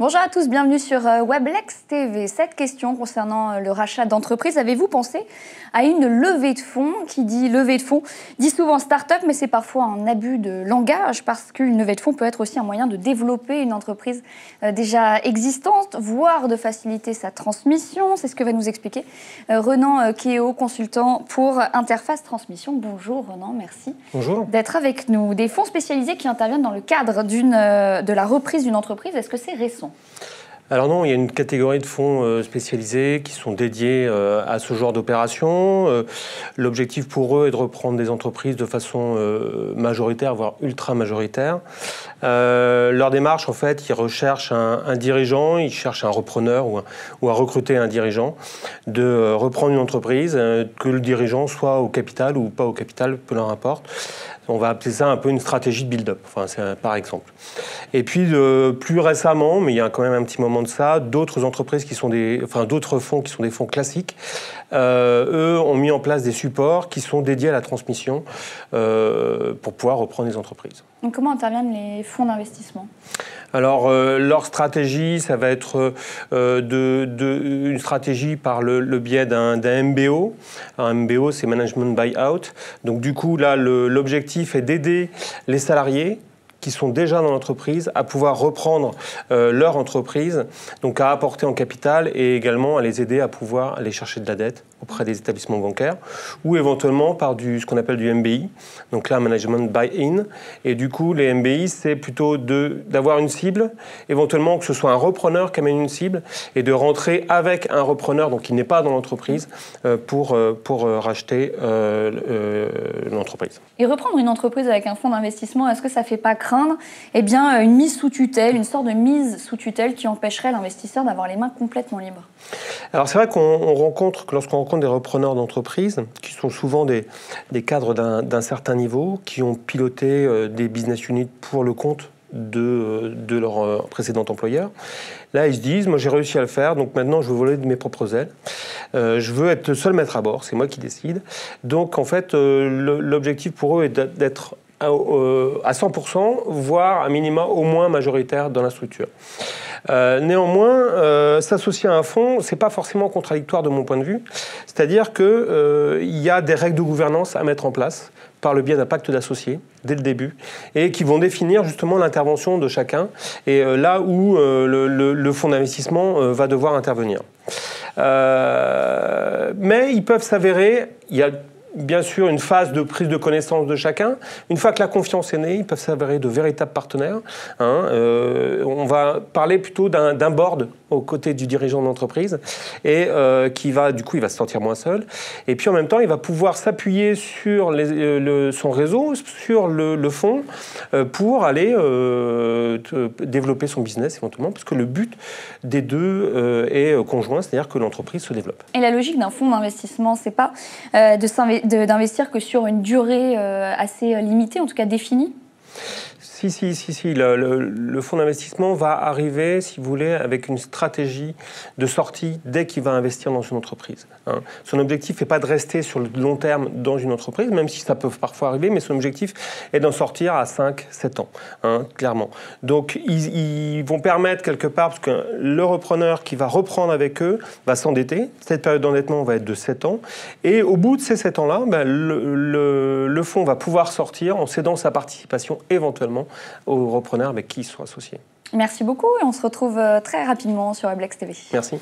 Bonjour à tous, bienvenue sur Weblex TV. Cette question concernant le rachat d'entreprise, avez-vous pensé à une levée de fonds? Qui dit levée de fonds dit souvent start-up, mais c'est parfois un abus de langage parce qu'une levée de fonds peut être aussi un moyen de développer une entreprise déjà existante, voire de faciliter sa transmission. C'est ce que va nous expliquer Renan Kéo, consultant pour Interface Transmission. Bonjour Renan, merci d'être avec nous. Des fonds spécialisés qui interviennent dans le cadre de la reprise d'une entreprise, est-ce que c'est récent? Alors non, il y a une catégorie de fonds spécialisés qui sont dédiés à ce genre d'opération. L'objectif pour eux est de reprendre des entreprises de façon majoritaire, voire ultra majoritaire. Leur démarche, en fait, ils recherchent un dirigeant, ils cherchent un repreneur ou à recruter un dirigeant, de reprendre une entreprise, que le dirigeant soit au capital ou pas au capital, peu leur importe. On va appeler ça un peu une stratégie de build-up, enfin, par exemple. Et puis, plus récemment, mais il y a quand même un petit moment de ça, d'autres entreprises qui sont d'autres fonds qui sont des fonds classiques, eux ont mis en place des supports qui sont dédiés à la transmission pour pouvoir reprendre les entreprises. Donc, comment interviennent les fonds d'investissement ? Alors, leur stratégie, ça va être une stratégie par le biais d'un MBO. Un MBO, c'est Management Buyout. Donc, du coup, là, l'objectif est d'aider les salariés qui sont déjà dans l'entreprise à pouvoir reprendre leur entreprise, donc à apporter en capital et également à les aider à pouvoir aller chercher de la dette auprès des établissements bancaires ou éventuellement par ce qu'on appelle du MBI, donc là, Management Buy-in. Et du coup, les MBI, c'est plutôt d'avoir une cible, éventuellement que ce soit un repreneur qui amène une cible et de rentrer avec un repreneur, donc qui n'est pas dans l'entreprise, pour racheter l'entreprise. Et reprendre une entreprise avec un fonds d'investissement, est-ce que ça ne fait pas craindre une mise sous tutelle, une sorte de mise sous tutelle qui empêcherait l'investisseur d'avoir les mains complètement libres? Alors c'est vrai qu'on rencontre, lorsqu'on rencontre des repreneurs d'entreprises, qui sont souvent des cadres d'un certain niveau, qui ont piloté des business units pour le compte de leur précédent employeur. Là, ils se disent, moi j'ai réussi à le faire, donc maintenant je veux voler de mes propres ailes. Je veux être le seul maître à bord, c'est moi qui décide. Donc en fait, l'objectif pour eux est d'être à 100%, voire à minima au moins majoritaire dans la structure. Néanmoins, s'associer à un fonds, c'est pas forcément contradictoire de mon point de vue. C'est-à-dire qu'il y a des règles de gouvernance à mettre en place par le biais d'un pacte d'associés dès le début et qui vont définir justement l'intervention de chacun et là où le fonds d'investissement va devoir intervenir. Mais ils peuvent s'avérer, il y a bien sûr une phase de prise de connaissance de chacun. Une fois que la confiance est née, ils peuvent s'avérer de véritables partenaires. On va parler plutôt d'un board aux côtés du dirigeant d'entreprise et qui va, du coup, il va se sentir moins seul. Et puis en même temps, il va pouvoir s'appuyer sur son réseau, sur le fonds pour aller développer son business éventuellement, parce que le but des deux est conjoint, c'est-à-dire que l'entreprise se développe. Et la logique d'un fonds d'investissement, c'est pas d'investir que sur une durée assez limitée, en tout cas définie? Si. Le fonds d'investissement va arriver, si vous voulez, avec une stratégie de sortie dès qu'il va investir dans une entreprise. Son objectif n'est pas de rester sur le long terme dans une entreprise, même si ça peut parfois arriver, mais son objectif est d'en sortir à 5-7 ans, clairement. Donc, ils vont permettre quelque part, parce que le repreneur qui va reprendre avec eux va s'endetter. Cette période d'endettement va être de 7 ans. Et au bout de ces 7 ans-là, le fonds va pouvoir sortir en cédant sa participation éventuellement aux repreneurs avec qui ils sont associés. Merci beaucoup et on se retrouve très rapidement sur Weblex TV. Merci.